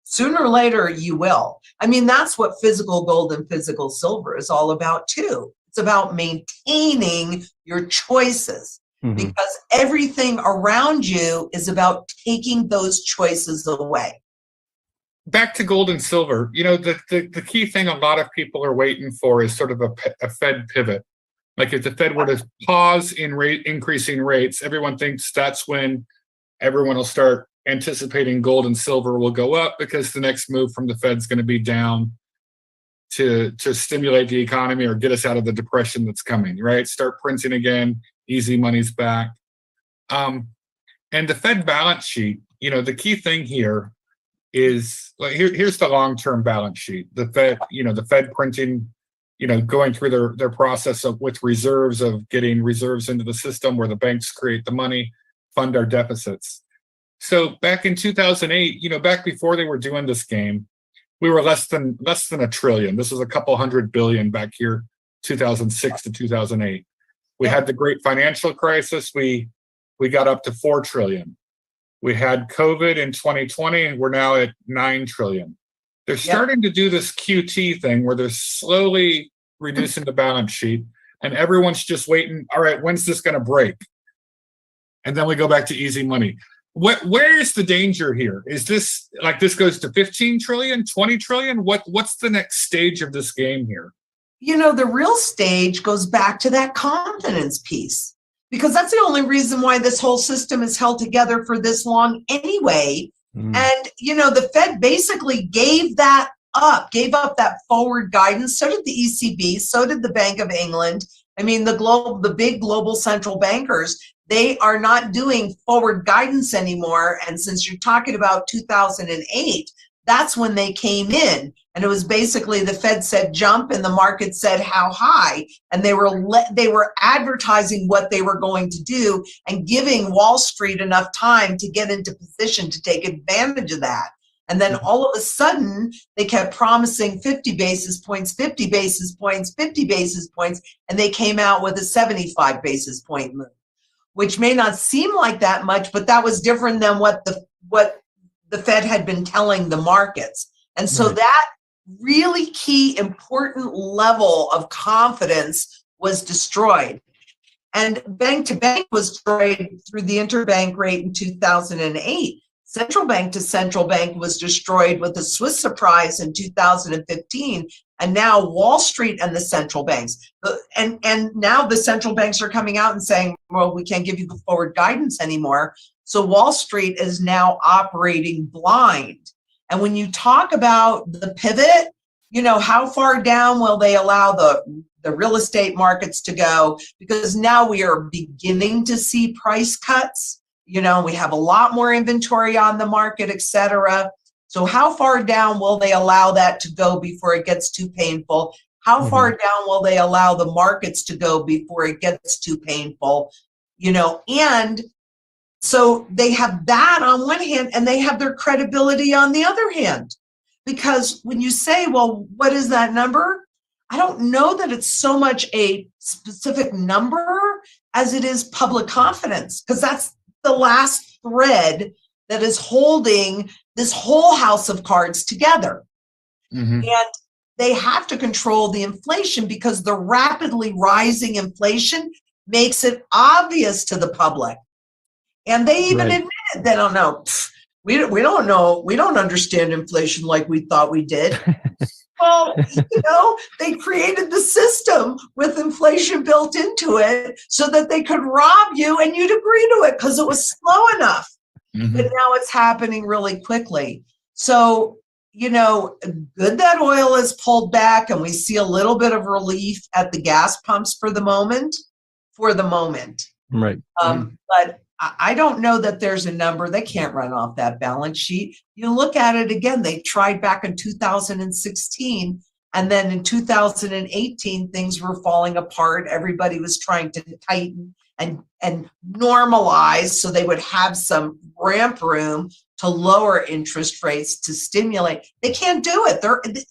Sooner or later, you will. I mean, that's what physical gold and physical silver is all about, too. It's about maintaining your choices because everything around you is about taking those choices away. Back to gold and silver, the key thing a lot of people are waiting for is sort of a Fed pivot. Like if the Fed were to pause in increasing rates, everyone thinks that's when everyone will start anticipating gold and silver will go up because the next move from the Fed's going to be down to stimulate the economy or get us out of the depression that's coming, right? Start printing again, easy money's back. And the Fed balance sheet, the key thing here is like here's the long-term balance sheet. The Fed printing, going through their process with reserves of getting reserves into the system where the banks create the money, fund our deficits. So back in 2008, back before they were doing this game, we were less than $1 trillion. This was a couple $100 billion back here, 2006 to 2008. We had the great financial crisis. We got up to $4 trillion. We had COVID in 2020, and we're now at $9 trillion. They're starting to do this QT thing where they're slowly reducing the balance sheet, and everyone's just waiting. All right, when's this going to break? And then we go back to easy money. Where is the danger here? Is this like this goes to 15 trillion, 20 trillion? What's the next stage of this game here? The real stage goes back to that confidence piece, because that's the only reason why this whole system is held together for this long anyway. And, the Fed basically gave up that forward guidance. So did the ECB, so did the Bank of England. I mean, the big global central bankers, they are not doing forward guidance anymore. And since you're talking about 2008, that's when they came in. And it was basically the Fed said jump and the market said how high. And they were advertising what they were going to do and giving Wall Street enough time to get into position to take advantage of that. And then all of a sudden, they kept promising 50 basis points, 50 basis points, 50 basis points, and they came out with a 75 basis point move, which may not seem like that much, but that was different than what the Fed had been telling the markets. And so that really key, important level of confidence was destroyed. And bank to bank was destroyed through the interbank rate in 2008. Central bank to central bank was destroyed with the Swiss surprise in 2015. And now Wall Street and the central banks, and now the central banks are coming out and saying, well, we can't give you the forward guidance anymore. So Wall Street is now operating blind. And when you talk about the pivot, how far down will they allow the real estate markets to go? Because now we are beginning to see price cuts. We have a lot more inventory on the market, et cetera. So how far down will they allow that to go before it gets too painful? How far down will they allow the markets to go before it gets too painful? And so they have that on one hand, and they have their credibility on the other hand. Because when you say, well, what is that number? I don't know that it's so much a specific number as it is public confidence, because that's the last thread that is holding this whole house of cards together. And they have to control the inflation because the rapidly rising inflation makes it obvious to the public. And they even admit it. They don't know. We don't know. We don't understand inflation like we thought we did. Well, they created the system with inflation built into it so that they could rob you and you'd agree to it because it was slow enough. But now it's happening really quickly. So, good that oil is pulled back and we see a little bit of relief at the gas pumps for the moment. Right. But I don't know that there's a number. They can't run off that balance sheet. You look at it again, they tried back in 2016, and then in 2018, things were falling apart. Everybody was trying to tighten and normalize so they would have some ramp room to lower interest rates to stimulate. They can't do it.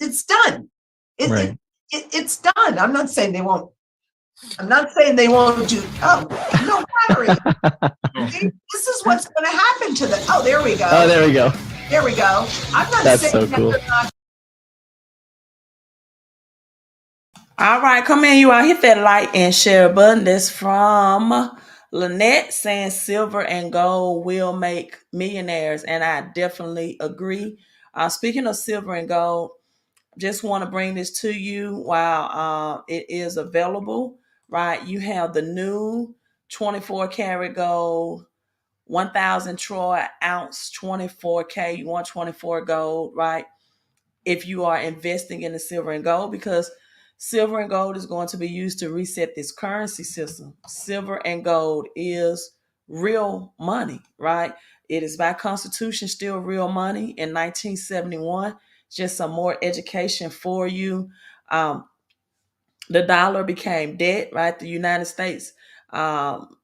It's done. It's done. I'm not saying they won't do, no battery. This is what's going to happen to them. Oh, there we go. There we go. I'm not That's saying so that cool. they're not. All right, come in, you all. Hit that like and share button. That's from Lynette saying silver and gold will make millionaires. And I definitely agree. Speaking of silver and gold, just want to bring this to you while it is available, right? You have the new 24 karat gold, 1,000 troy ounce, 24K. You want 24 gold, right? If you are investing in the silver and gold, because silver and gold is going to be used to reset this currency system. Silver and gold is real money, right? It is by constitution still real money in 1971. Just some more education for you. Um, the dollar became debt, right? The United States um,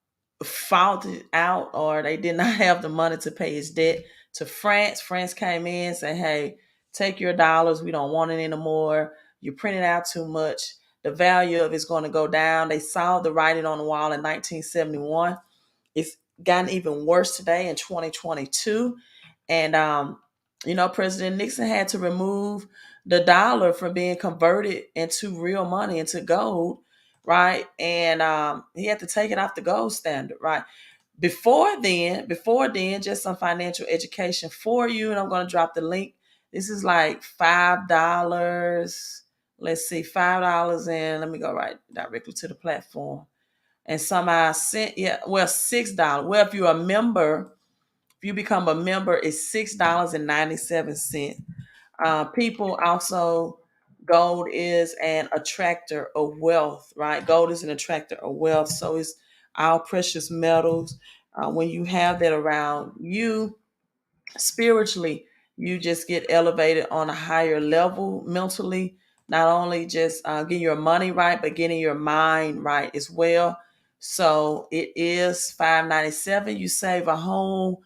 faulted out, or they did not have the money to pay its debt to France. France came in and said, hey, take your dollars. We don't want it anymore. You're printing out too much. The value of it's going to go down. They saw the writing on the wall in 1971. It's gotten even worse today in 2022. And, President Nixon had to remove the dollar from being converted into real money, into gold, right? And he had to take it off the gold standard, right? Before then, just some financial education for you. And I'm going to drop the link. This is like $5. Let's see, $5. And let me go right directly to the platform. And somehow sent, $6. Well, if you're a member, if you become a member, it's $6.97. People also, gold is an attractor of wealth, right? Gold is an attractor of wealth. So it's our precious metals. When you have that around you, spiritually, you just get elevated on a higher level mentally. Not only just getting your money right, but getting your mind right as well. So it is $5.97. You save a whole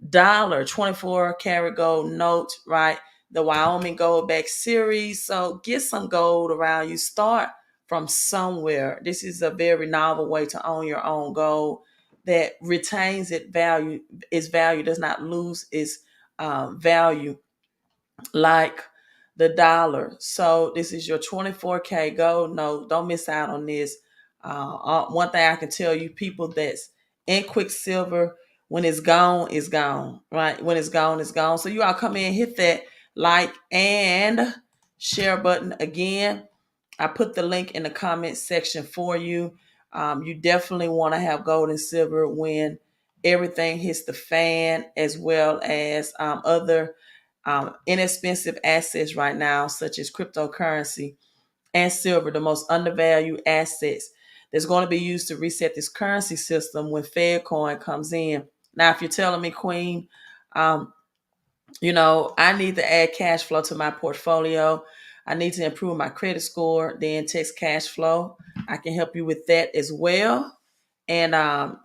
dollar, 24 karat gold note, right? The Wyoming Gold Back series. So get some gold around you. Start from somewhere. This is a very novel way to own your own gold that retains its value, does not lose its value like the dollar. So this is your 24K gold note. Don't miss out on this. One thing I can tell you, people that's in Quicksilver, when it's gone, right? When it's gone, it's gone. So you all come in, hit that like and share button again. I put the link in the comment section for you. You definitely want to have gold and silver when everything hits the fan, as well as other inexpensive assets right now, such as cryptocurrency and silver, the most undervalued assets that's going to be used to reset this currency system when Fed coin comes in. Now, if you're telling me, Queen, um, I need to add cash flow to my portfolio, I need to improve my credit score, then text cash flow. I can help you with that as well. And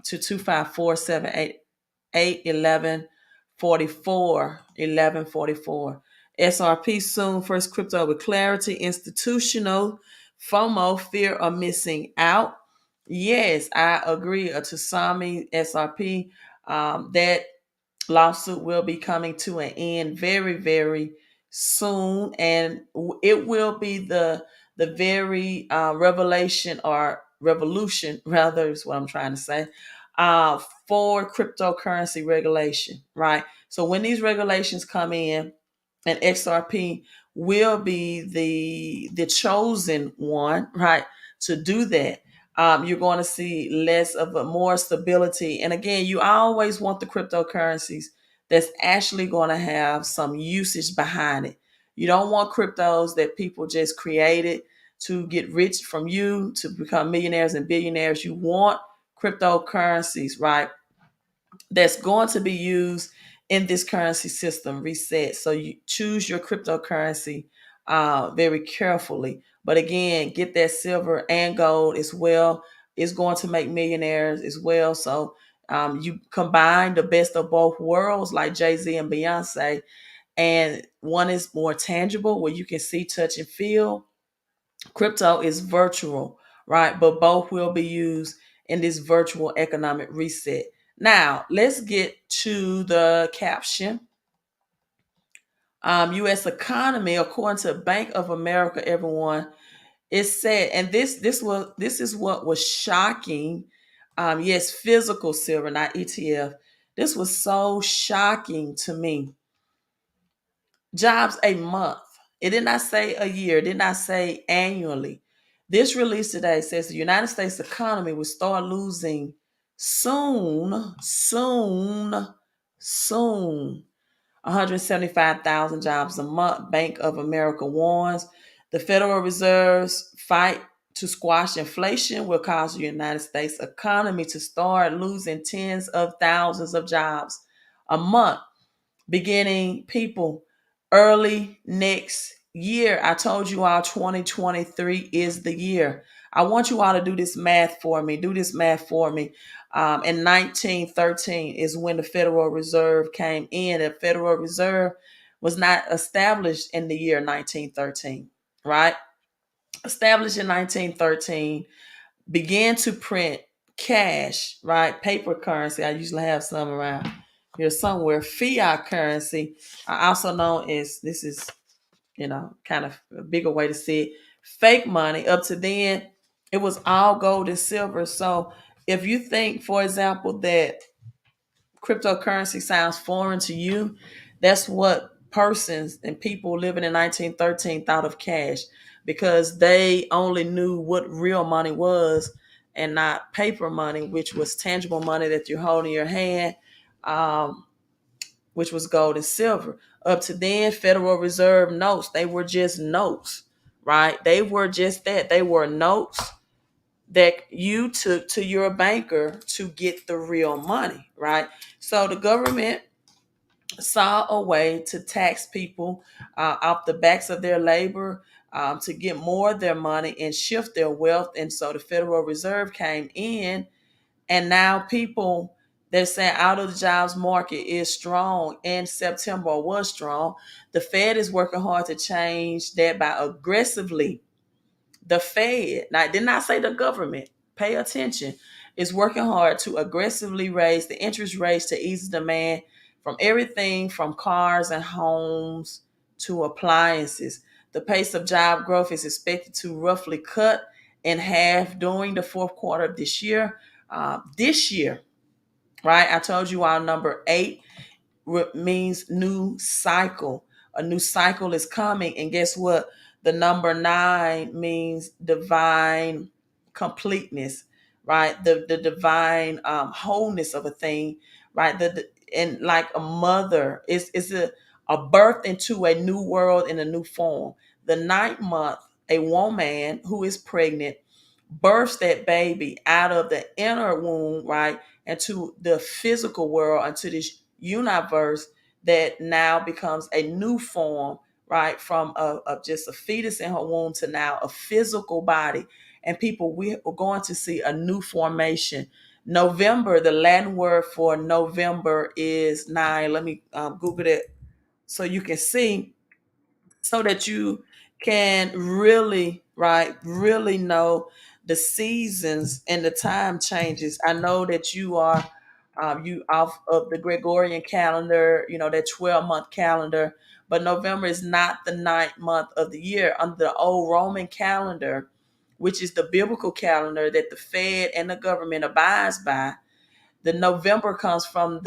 to 254-788-1144. SRP soon. First crypto with clarity. Institutional. FOMO, fear of missing out. Yes, I agree. A Tasami SRP. That lawsuit will be coming to an end very, very soon, and it will be the very revelation, or revolution rather, is what I'm trying to say, for cryptocurrency regulation, right? So when these regulations come in, and XRP will be the chosen one, right, to do that. You're going to see less of a more stability. And again, you always want the cryptocurrencies that's actually going to have some usage behind it. You don't want cryptos that people just created to get rich from you, to become millionaires and billionaires. You want cryptocurrencies, right, that's going to be used in this currency system reset. So you choose your cryptocurrency very carefully. But again, get that silver and gold as well. It's going to make millionaires as well. So you combine the best of both worlds, like Jay-Z and Beyonce, and one is more tangible, where you can see, touch, and feel. Crypto is virtual, right? But both will be used in this virtual economic reset. Now, let's get to the caption. U.S. economy, according to Bank of America, everyone, it said, and this is what was shocking. Yes, physical silver, not ETF. This was so shocking to me. Jobs a month. It did not say a year. It did not say annually. This release today says the United States economy will start losing soon, 175,000 jobs a month. Bank of America warns. The Federal Reserve's fight to squash inflation will cause the United States economy to start losing tens of thousands of jobs a month, beginning people early next year. I told you all 2023 is the year. I want you all to do this math for me. Do this math for me. In 1913 is when the Federal Reserve came in. The Federal Reserve was not established in the year 1913, right? Established in 1913, began to print cash, right? Paper currency. I usually have some around here somewhere. Fiat currency, also known as, this is, kind of a bigger way to see it, fake money. Up to then, it was all gold and silver. So if you think, for example, that cryptocurrency sounds foreign to you, that's what persons and people living in 1913 thought of cash, because they only knew what real money was and not paper money, which was tangible money that you hold in your hand, which was gold and silver. Up to then, Federal Reserve notes, they were just notes, right? They were just that. They were notes that you took to your banker to get the real money, right? So the government saw a way to tax people off the backs of their labor, to get more of their money and shift their wealth. And so the Federal Reserve came in, and now people, they're saying out of the jobs market is strong, and September was strong. The Fed is working hard to change that by aggressively, the Fed, now I did not say the government, pay attention, is working hard to aggressively raise the interest rates to ease demand from everything from cars and homes to appliances. The pace of job growth is expected to roughly cut in half during the fourth quarter of this year. This year, right? I told you our number 8 means new cycle. A new cycle is coming. And guess what? The number 9 means divine completeness, right? The divine wholeness of a thing, right? And like a mother, it's a birth into a new world in a new form. The 9th month, a woman who is pregnant births that baby out of the inner womb, right, into the physical world, into this universe that now becomes a new form, right, from just a fetus in her womb to now a physical body. And people, we are going to see a new formation. November, the Latin word for November is 9. Let me Google it so you can see, so that you can really, right, really know the seasons and the time changes. I know that you are you off of the Gregorian calendar, that 12-month calendar, but November is not the 9th month of the year. Under the old Roman calendar, which is the biblical calendar that the Fed and the government abides by, the November comes from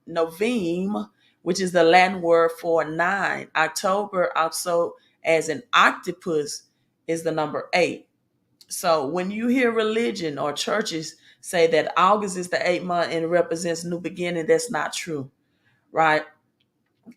novem, which is the Latin word for 9. October, also as an octopus, is the number 8. So when you hear religion or churches say that August is the 8th month and it represents new beginning, that's not true, right?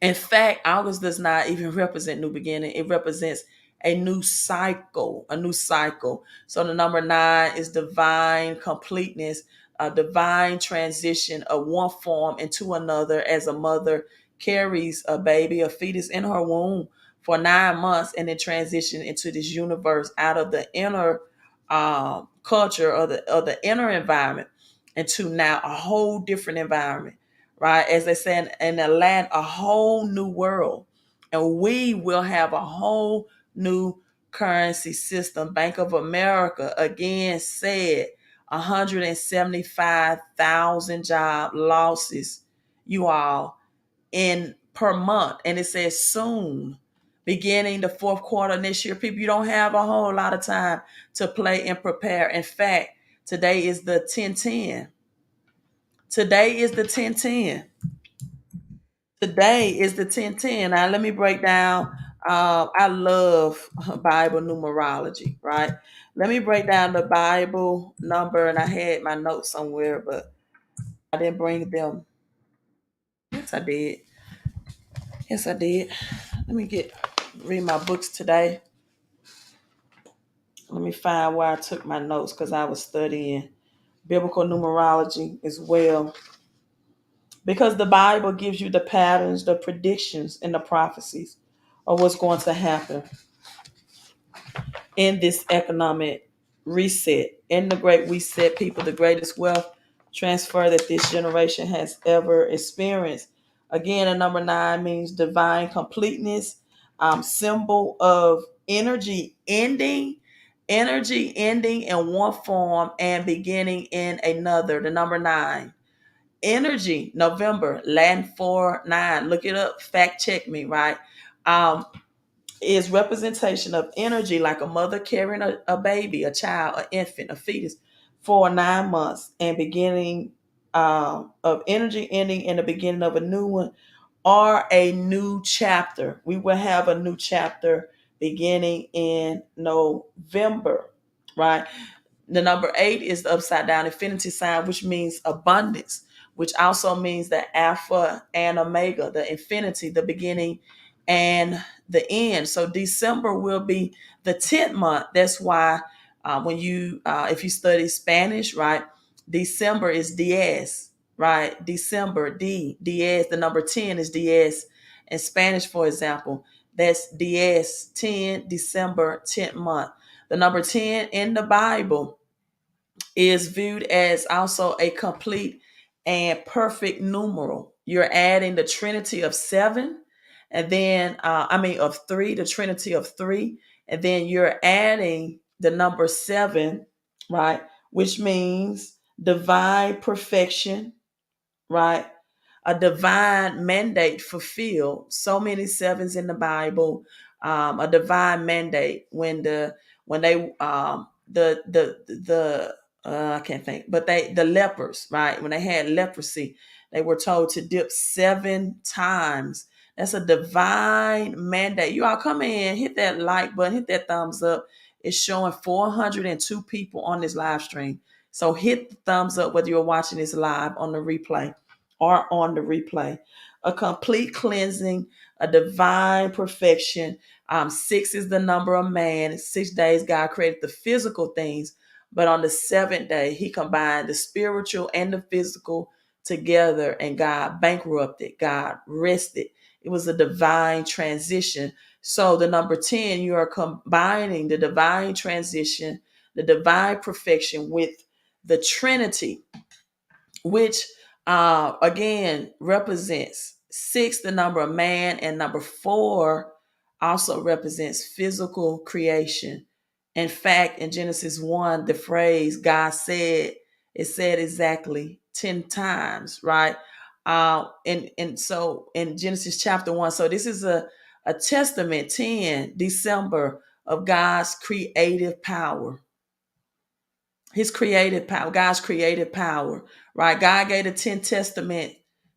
In fact, August does not even represent new beginning. It represents a new cycle, a new cycle. So the number 9 is divine completeness, a divine transition of one form into another, as a mother carries a baby, a fetus in her womb for 9 months, and then transition into this universe out of the inner culture or the inner environment into now a whole different environment, right? As they say in the land, a whole new world. And we will have a whole new currency system. Bank of America again said 175,000 job losses, you all, in per month. And it says soon, beginning the fourth quarter next year. People, you don't have a whole lot of time to play and prepare. In fact, today is the 1010. Today is the 1010. Today is the 1010. Now, let me break down. I love Bible numerology, right? Let me break down the Bible number. And I had my notes somewhere, but I didn't bring them. Yes, I did. Yes, I did. Let me read my books today. Let me find where I took my notes because I was studying biblical numerology as well. Because the Bible gives you the patterns, the predictions, and the prophecies of what's going to happen in this economic reset. In the great reset, people, the greatest wealth transfer that this generation has ever experienced. Again, a number 9 means divine completeness, symbol of energy ending in one form and beginning in another. The number 9. Energy, November, Latin for 9. Look it up, fact check me, right? Is representation of energy, like a mother carrying a baby, a child, an infant, a fetus for 9 months, and beginning of energy ending in the beginning of a new one or a new chapter. We will have a new chapter beginning in November, right? The number 8 is the upside down infinity sign, which means abundance, which also means the Alpha and Omega, the infinity, the beginning and the end. So December will be the 10th month. That's why when you, if you study Spanish, right, December is diez, right? December, diez, the number 10 is diez. In Spanish, for example, that's diez, 10, December, 10th month. The number 10 in the Bible is viewed as also a complete and perfect numeral. You're adding the trinity of 7, and then, of 3, the trinity of 3, and then you're adding the number 7, right? Which means divine perfection, right? A divine mandate fulfilled. So many sevens in the Bible. A divine mandate when they I can't think, but the lepers, right? When they had leprosy, they were told to dip 7 times. That's a divine mandate. You all come in, hit that like button, hit that thumbs up. It's showing 402 people on this live stream. So hit the thumbs up whether you're watching this live on the replay or on the replay. A complete cleansing, a divine perfection. 6 is the number of man. 6 days God created the physical things, but on the 7th day, he combined the spiritual and the physical together, and God bankrupted. God rested. It was a divine transition. So the number 10, you are combining the divine transition, the divine perfection with the Trinity, which again represents 6, the number of man, and number 4 also represents physical creation. In fact, in Genesis 1, the phrase God said, it said exactly 10 times, right? And so in Genesis chapter 1, so this is a testament, 10 December, of God's creative power. His creative power, God's creative power, right? God gave the 10th Testament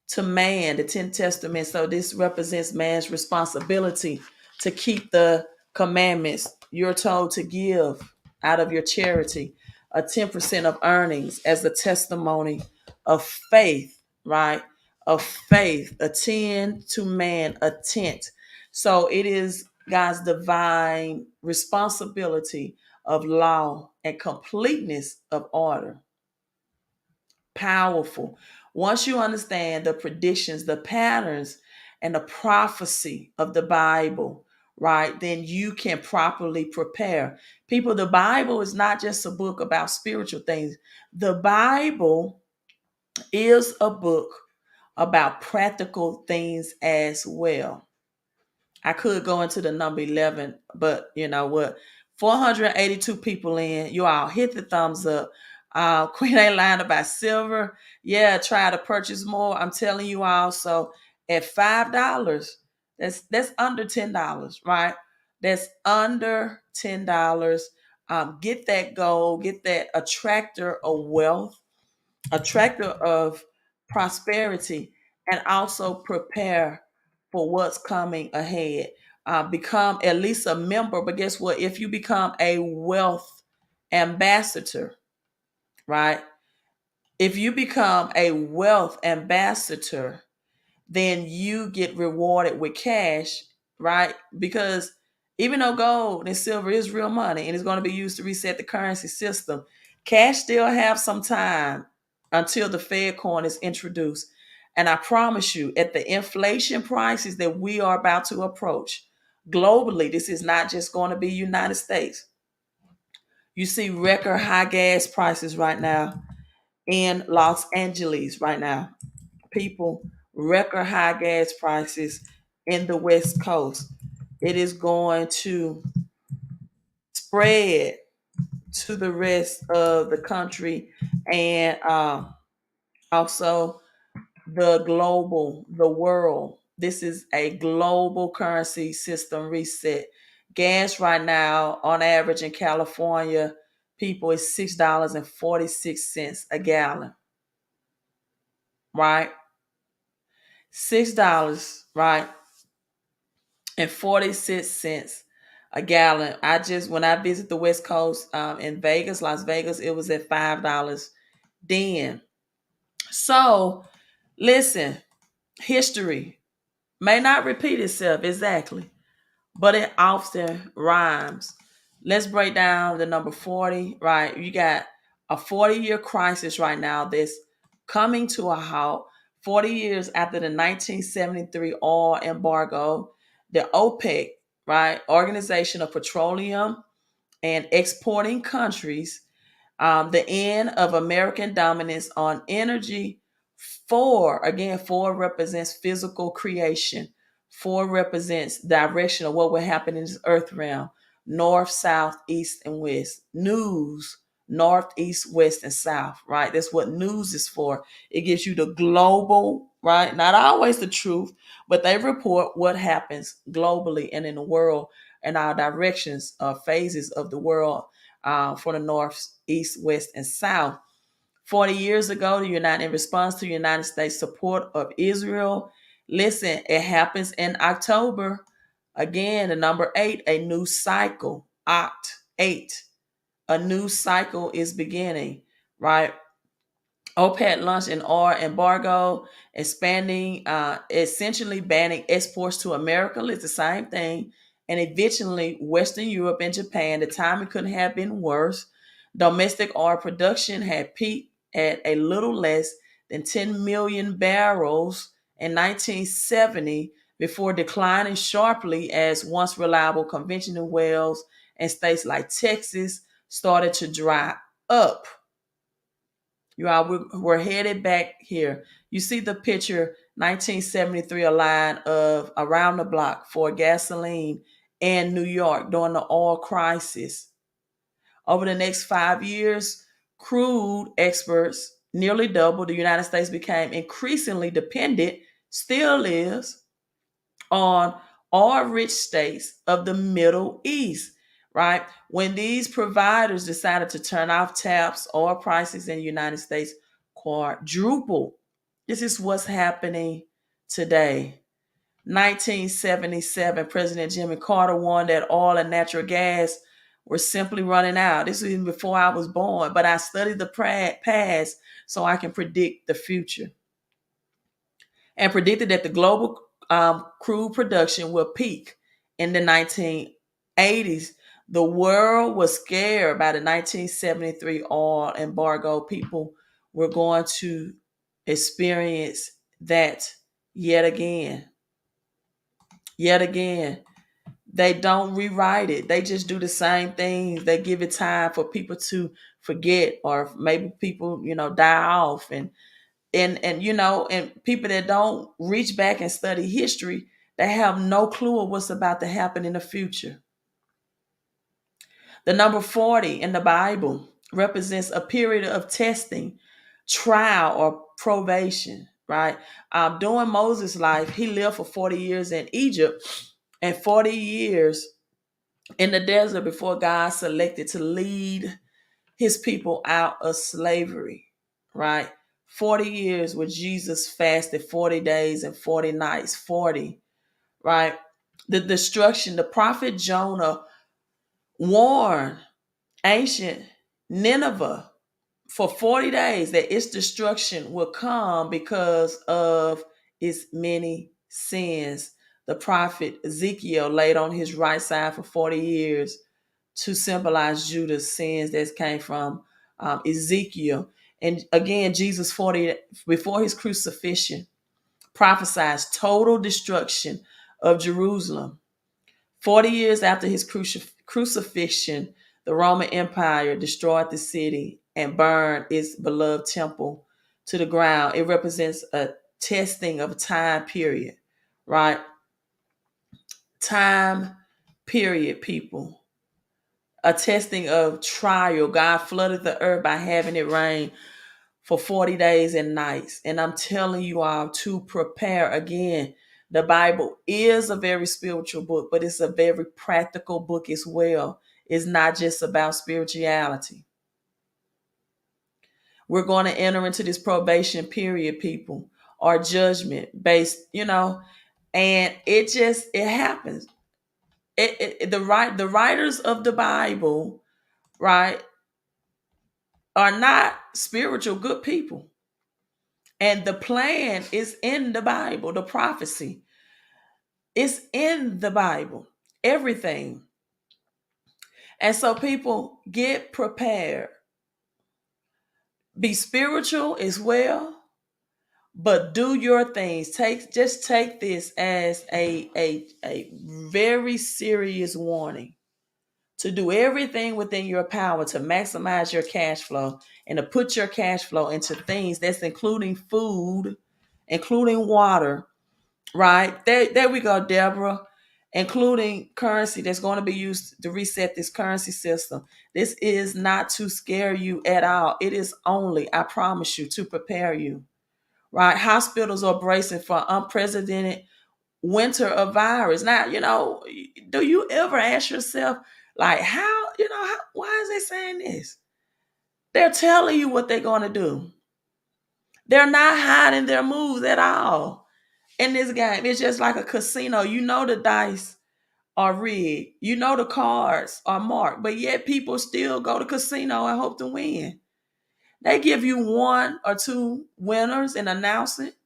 to man, the 10th Testament. So this represents man's responsibility to keep the commandments. You're told to give out of your charity a 10% of earnings as a testimony of faith, right? Of faith, a 10 to man, a tenth. So it is God's divine responsibility of law and completeness of order. Powerful. Once you understand the predictions, the patterns, and the prophecy of the Bible, right, then you can properly prepare. People, the Bible is not just a book about spiritual things. The Bible is a book about practical things as well. I could go into the number 11, but you know what? 482 people in. You all hit the thumbs up. Queen ain't lying about silver. Yeah, try to purchase more. I'm telling you all. So at $5. That's under $10, right? That's under $10. Get that gold, get that attractor of wealth, attractor of prosperity, and also prepare for what's coming ahead. Become at least a member, but guess what? If you become a wealth ambassador, right? If you become a wealth ambassador, then you get rewarded with cash, right? Because even though gold and silver is real money and it's going to be used to reset the currency system, cash still have some time until the Fed coin is introduced. And I promise you, at the inflation prices that we are about to approach globally, this is not just going to be United States. You see record high gas prices right now in Los Angeles right now. People, record high gas prices in the West Coast. It is going to spread to the rest of the country and also the world. This is a global currency system reset. Gas right now, on average in California, people, is $6.46 a gallon, right? $6, right? And 46 cents a gallon. When I visit the West Coast in Vegas, Las Vegas, it was at $5 then. So listen, history may not repeat itself exactly, but it often rhymes. Let's break down the number 40, right? You got a 40-year crisis right now that's coming to a halt 40 years after the 1973 oil embargo. The OPEC, right, Organization of Petroleum and Exporting Countries, the end of American dominance on energy. Four represents physical creation. Four represents direction of what will happen in this earth realm. North, south, east, and west. News, north, east, west, and south, right? That's what news is for. It gives you the global, right? Not always the truth, but they report what happens globally and in the world and our directions, phases of the world for the north, east, west, and south. 40 years ago, in response to the United States support of Israel. Listen, it happens in October. Again, the number 8, a new cycle. Oct 8. A new cycle is beginning, right? OPEC launched an oil embargo, expanding, essentially banning exports to America. It's the same thing. And eventually, Western Europe and Japan. The timing couldn't have been worse. Domestic oil production had peaked at a little less than 10 million barrels in 1970 before declining sharply as once reliable conventional wells in states like Texas started to dry up. You all, we're headed back here. You see the picture, 1973, a line of around the block for gasoline in New York during the oil crisis. Over the next 5 years, crude exports nearly doubled. The United States became increasingly dependent, still is, on oil-rich states of the Middle East, right? When these providers decided to turn off taps, oil prices in the United States quadrupled. This is what's happening today. 1977, President Jimmy Carter warned that oil and natural gas were simply running out. This was even before I was born, but I studied the past so I can predict the future. And predicted that the global crude production will peak in the 1980s. The world was scared by the 1973 oil embargo. People were going to experience that yet again. Yet again. They don't rewrite it. They just do the same things. They give it time for people to forget, or maybe people, die off. And people that don't reach back and study history, they have no clue of what's about to happen in the future. The number 40 in the Bible represents a period of testing, trial, or probation. right? During Moses' life, he lived for 40 years in Egypt and 40 years in the desert before God selected to lead his people out of slavery, right? 40 years where Jesus fasted 40 days and 40 nights, 40, right? The destruction, the prophet Jonah warned ancient Nineveh for 40 days that its destruction will come because of its many sins. The prophet Ezekiel laid on his right side for 40 years to symbolize Judah's sins that came from Ezekiel. And again, Jesus 40 before his crucifixion prophesies total destruction of Jerusalem. 40 years after his crucifixion, the Roman Empire destroyed the city and burned its beloved temple to the ground. It represents a testing of a time period, right? Time period, people. A testing of trial. God flooded the earth by having it rain for 40 days and nights. And I'm telling you all to prepare. Again, the Bible is a very spiritual book, but it's a very practical book as well. It's not just about spirituality. We're going to enter into this probation period, people, or judgment based, and it happens. The writers of the Bible, right, are not spiritual good people. And the plan is in the Bible, the prophecy is in the Bible, everything. And so people get prepared. Be spiritual as well, but do your things. Just take this as a very serious warning to do everything within your power to maximize your cash flow and to put your cash flow into things that's including food, including water, right? There we go, Deborah. Including currency that's going to be used to reset this currency system. This is not to scare you at all. It is only, I promise you, to prepare you, right? Hospitals are bracing for unprecedented winter of virus. Now, do you ever ask yourself, like, why is they saying this? They're telling you what they're going to do. They're not hiding their moves at all. In this game, it's just like a casino. The dice are rigged. The cards are marked, but yet people still go to casino and hope to win. They give you one or two winners and announce it.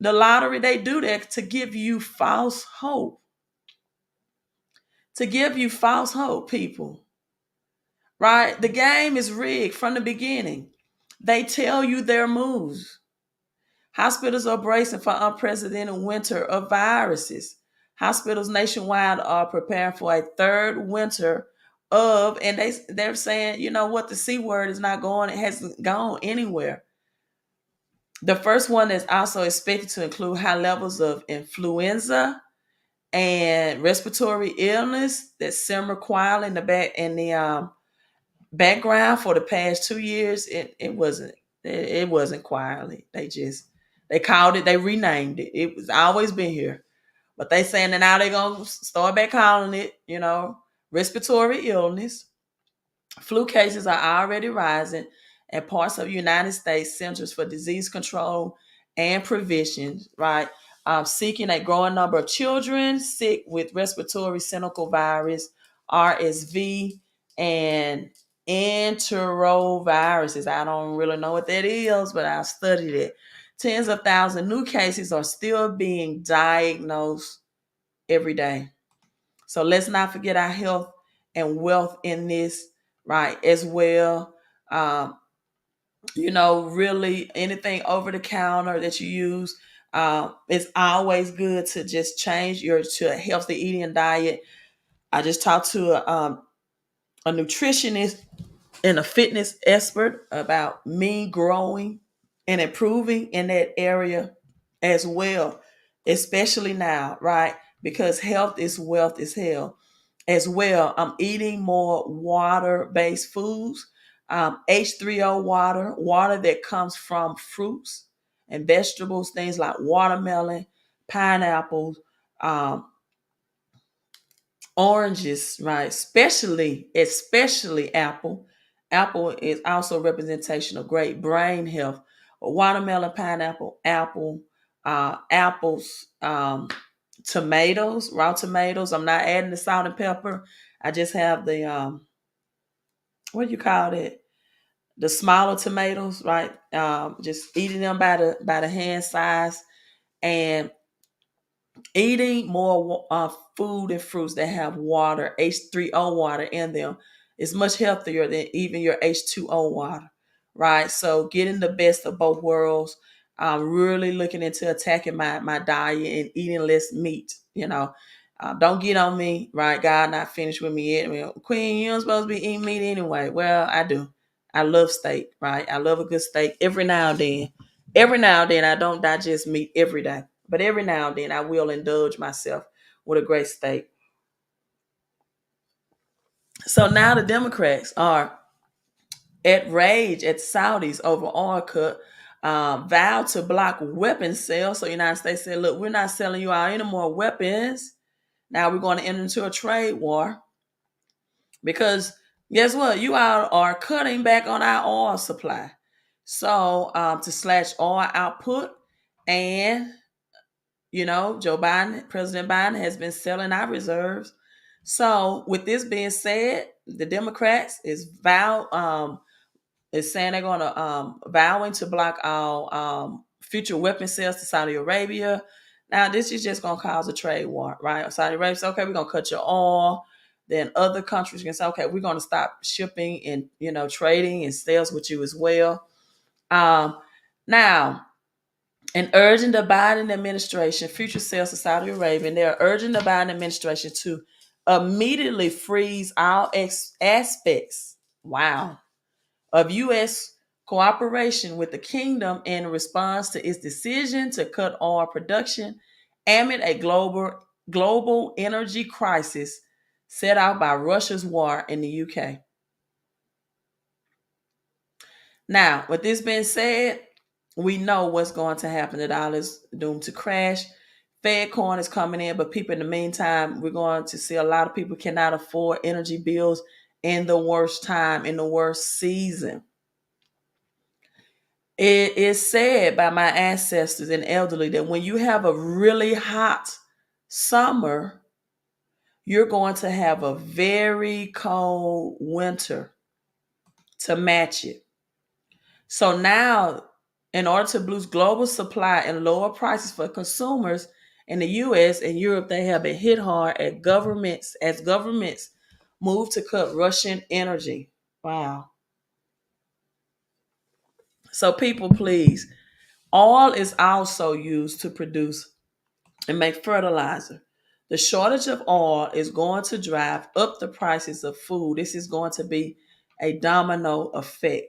The lottery, they do that to give you false hope. To give you false hope, people. Right? The game is rigged from the beginning. They tell you their moves. Hospitals are bracing for unprecedented winter of viruses. Hospitals nationwide are preparing for a third winter and they're saying, the C word is not going, it hasn't gone anywhere. The first one is also expected to include high levels of influenza and respiratory illness that simmer quietly in the background for the past 2 years. It wasn't quietly. They called it, they renamed it. It was always been here. But they saying that now they're going to start back calling it, respiratory illness. Flu cases are already rising and parts of the United States Centers for Disease Control and Prevention, right, seeking a growing number of children sick with respiratory syncytial virus, RSV, and enteroviruses. I don't really know what that is, but I studied it. Tens of thousands new cases are still being diagnosed every day. So let's not forget our health and wealth in this, right, as well. Really anything over the counter that you use, it's always good to just change to a healthy eating diet. I just talked to a nutritionist and a fitness expert about me growing and improving in that area as well, especially now, right? Because health is wealth as hell. As well, I'm eating more water-based foods, H3O water that comes from fruits and vegetables, things like watermelon, pineapples, oranges, right? Especially apple. Apple is also representation of great brain health. Watermelon, pineapple, apples, tomatoes, raw tomatoes. I'm not adding the salt and pepper. I just have the what do you call it? The smaller tomatoes, right? Just eating them by the hand size, and eating more food and fruits that have water, H3O water in them, is much healthier than even your H2O water, right? So getting the best of both worlds. I'm really looking into attacking my diet and eating less meat. Don't get on me, right? God not finished with me yet. Well, Queen, you don't supposed to be eating meat anyway. Well, I do. I love steak, right? I love a good steak every now and then. Every now and then, I don't digest meat every day. But every now and then I will indulge myself with a great steak. So now the Democrats are at rage at Saudis over oil cut, vowed to block weapons sales. So the United States said, look, we're not selling you out any more weapons. Now we're going to enter into a trade war. Because guess what? You all are cutting back on our oil supply. So to slash oil output, and President Biden has been selling our reserves. So with this being said, the Democrats is saying they're going to vowing to block all future weapon sales to Saudi Arabia. Now this is just going to cause a trade war, right? Saudi Arabia says, okay, we're going to cut your oil. Then other countries can say, okay, we're going to stop shipping and trading and sales with you as well. Now, and urging the Biden administration, future sales to Saudi Arabia, and they're urging the Biden administration to immediately freeze all aspects, of U.S. cooperation with the kingdom in response to its decision to cut oil production amid a global energy crisis set out by Russia's war in the UK. Now, with this being said, we know what's going to happen. The dollar is doomed to crash. Fed coin is coming in, but people, in the meantime, we're going to see a lot of people cannot afford energy bills in the worst time, in the worst season. It is said by my ancestors and elderly that when you have a really hot summer, you're going to have a very cold winter to match it. So now, in order to boost global supply and lower prices for consumers in the U.S. and Europe, they have been hit hard as governments move to cut Russian energy. Wow. So people, please, oil is also used to produce and make fertilizer. The shortage of oil is going to drive up the prices of food. This is going to be a domino effect.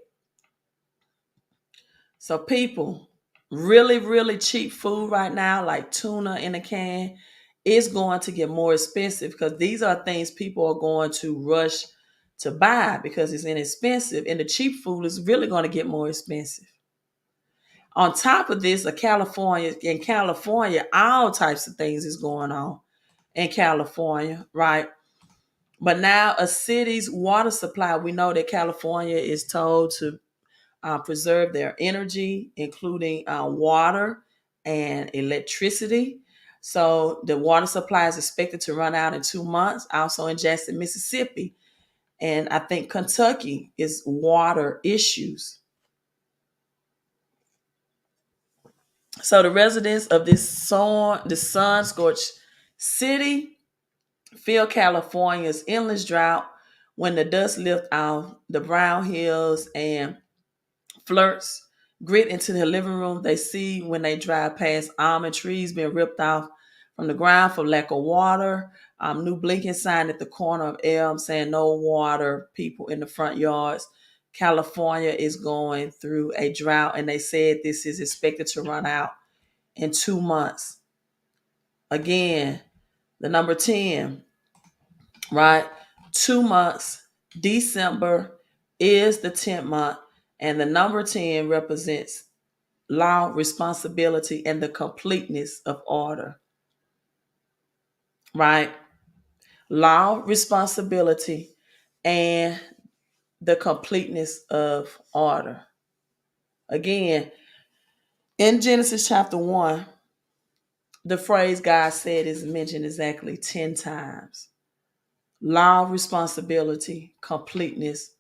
So people, really, really cheap food right now, like tuna in a can, is going to get more expensive because these are things people are going to rush to buy because it's inexpensive, and the cheap food is really going to get more expensive. On top of this, in California, all types of things is going on in California, right? But now a city's water supply, we know that California is told to preserve their energy, including water and electricity. So the water supply is expected to run out in 2 months. Also in Jackson, Mississippi, and I think Kentucky is water issues. So the residents of the sun-scorched city feel California's endless drought when the dust lifts off the brown hills and flirts grit into their living room. They see when they drive past almond trees being ripped off from the ground for lack of water. New blinking sign at the corner of Elm saying no water, people in the front yards. California is going through a drought, and they said this is expected to run out in 2 months. Again, the number 10, right? 2 months. December is the 10th month, and the number 10 represents law, responsibility, and the completeness of order. Right? Law, responsibility, and the completeness of order. Again, in Genesis chapter 1, the phrase God said is mentioned exactly 10 times. Law, responsibility, completeness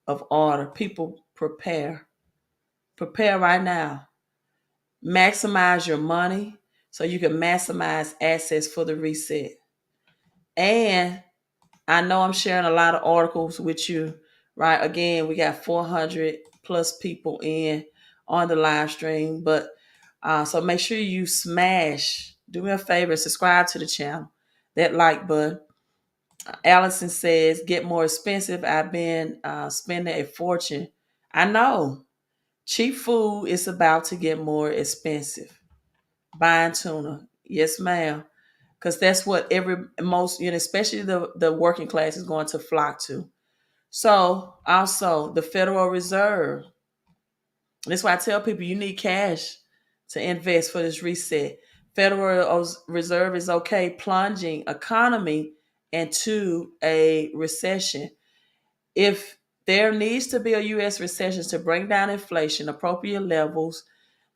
of order. People prepare. Prepare right now. Maximize your money so you can maximize assets for the reset. And I know I'm sharing a lot of articles with you, right? Again, we got 400 plus people in on the live stream, but so make sure you smash. Do me a favor, subscribe to the channel. That like button. Allison says, "Get more expensive. I've been spending a fortune." I know. Cheap food is about to get more expensive. Buying tuna, yes, ma'am. Because that's what especially the working class is going to flock to. So also the Federal Reserve. That's why I tell people you need cash to invest for this reset. Federal Reserve is okay plunging economy into a recession. If there needs to be a U.S. recession to bring down inflation, appropriate levels,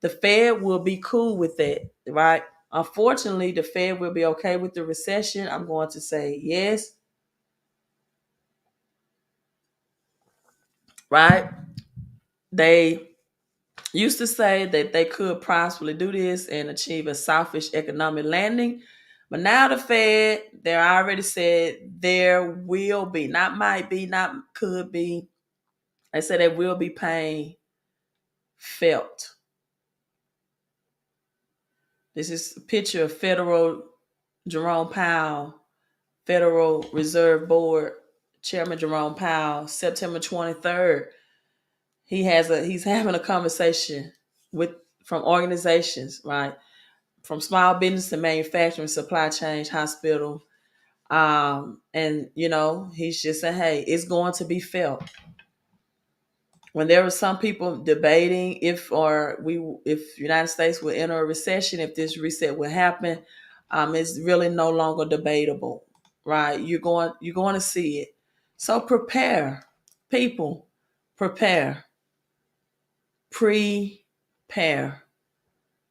the Fed will be cool with that, right? Unfortunately, the Fed will be okay with the recession. I'm going to say yes, right? They used to say that they could possibly do this and achieve a selfish economic landing. But now the Fed, they already said there will be, not might be, not could be. They said there will be pain felt. This is a picture of Jerome Powell, Federal Reserve Board Chairman Jerome Powell, September 23rd. He's having a conversation from organizations, right? From small business to manufacturing, supply chain, hospital. And he's just saying, hey, it's going to be felt. When there were some people debating if United States will enter a recession, if this reset will happen, it's really no longer debatable, right? You're going to see it. So prepare, people, prepare, prepare.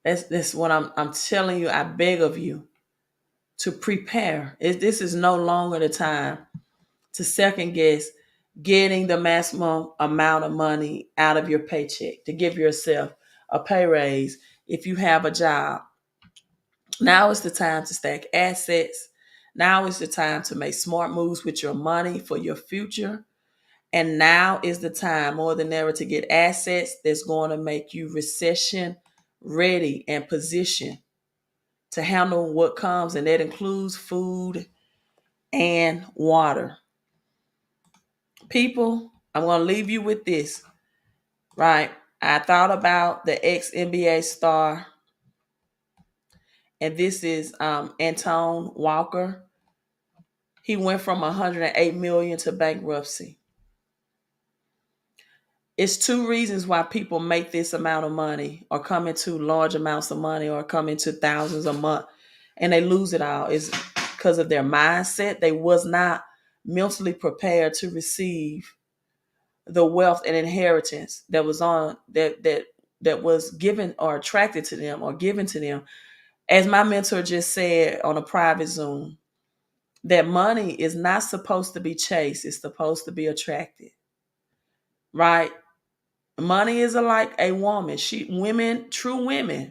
That's what I'm telling you. I beg of you to prepare. This is no longer the time to second guess getting the maximum amount of money out of your paycheck, to give yourself a pay raise if you have a job. Now is the time to stack assets. Now is the time to make smart moves with your money for your future. And now is the time more than ever to get assets that's going to make you recession ready and positioned to handle what comes. And that includes food and water. People, I'm going to leave you with this, right? I thought about the ex-NBA star, and this is Anton Walker. He went from 108 million to bankruptcy. It's two reasons why people make this amount of money or come into large amounts of money or come into thousands a month and they lose it all. It's because of their mindset. They was not mentally prepared to receive the wealth and inheritance that was that was given or attracted to them or given to them. As my mentor just said on a private Zoom, that money is not supposed to be chased. It's supposed to be attracted, right? Money is like a woman. True women,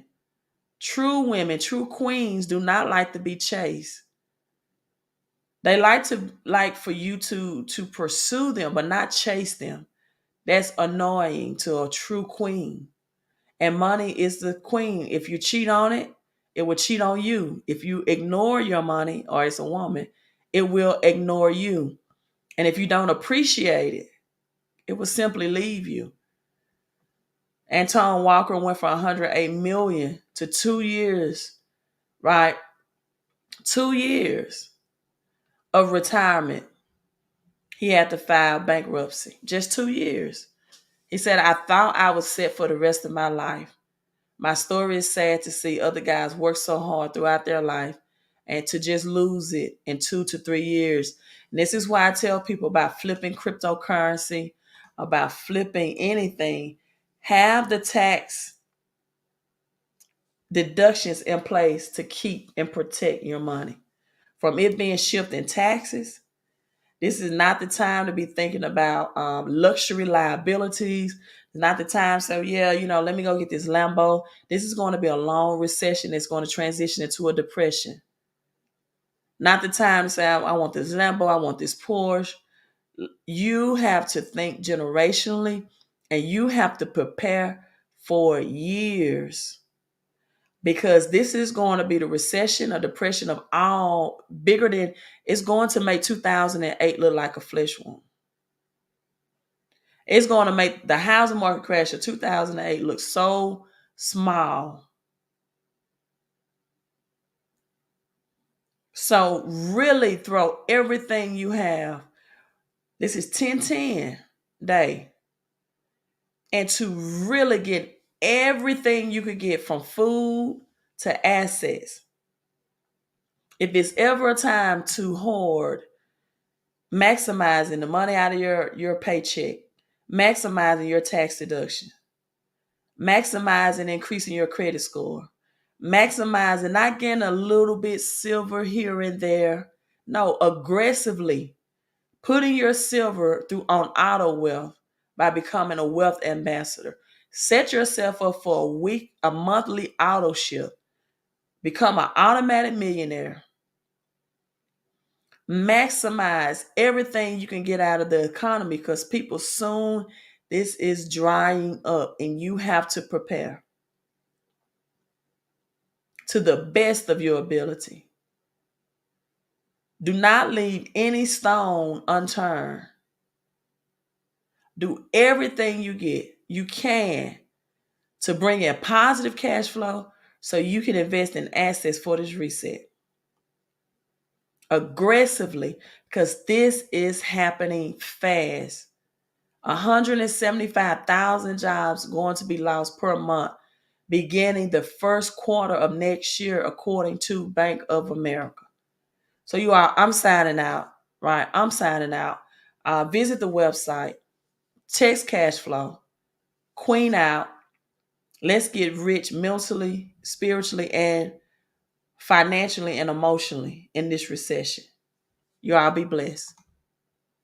true queens do not like to be chased. They like for you to pursue them, but not chase them. That's annoying to a true queen. And money is the queen. If you cheat on it, it will cheat on you. If you ignore your money, or it's a woman, it will ignore you. And if you don't appreciate it, it will simply leave you. Anton Walker went from 108 million to 2 years, right? 2 years of retirement. He had to file bankruptcy. Just 2 years. He said, I thought I was set for the rest of my life. My story is sad to see other guys work so hard throughout their life and to just lose it in 2 to 3 years. And this is why I tell people about flipping cryptocurrency, about flipping anything. Have the tax deductions in place to keep and protect your money from it being shifted in taxes. This is not the time to be thinking about luxury liabilities. It's not the time to say, yeah, let me go get this Lambo. This is going to be a long recession that's going to transition into a depression. Not the time to say, I want this Lambo, I want this Porsche. You have to think generationally, and you have to prepare for years, because this is going to be the recession or depression of all bigger than, it's going to make 2008 look like a flesh wound. It's going to make the housing market crash of 2008 look so small. So really throw everything you have. This is 10/10 day. And to really get everything you could get, from food to assets. If it's ever a time to hoard, maximizing the money out of your paycheck, maximizing your tax deduction, maximizing increasing your credit score, maximizing, not getting a little bit silver here and there. No, aggressively putting your silver through on auto wealth by becoming a wealth ambassador. Set yourself up for a monthly auto ship. Become an automatic millionaire. Maximize everything you can get out of the economy, because people, soon this is drying up and you have to prepare to the best of your ability. Do not leave any stone unturned. Do everything you can to bring in positive cash flow so you can invest in assets for this reset. Aggressively, because this is happening fast. 175,000 jobs going to be lost per month beginning the first quarter of next year, according to Bank of America. So I'm signing out, right? I'm signing out. Visit the website, text cash flow, queen out. Let's get rich mentally, spiritually, and financially and emotionally in this recession. You all be blessed.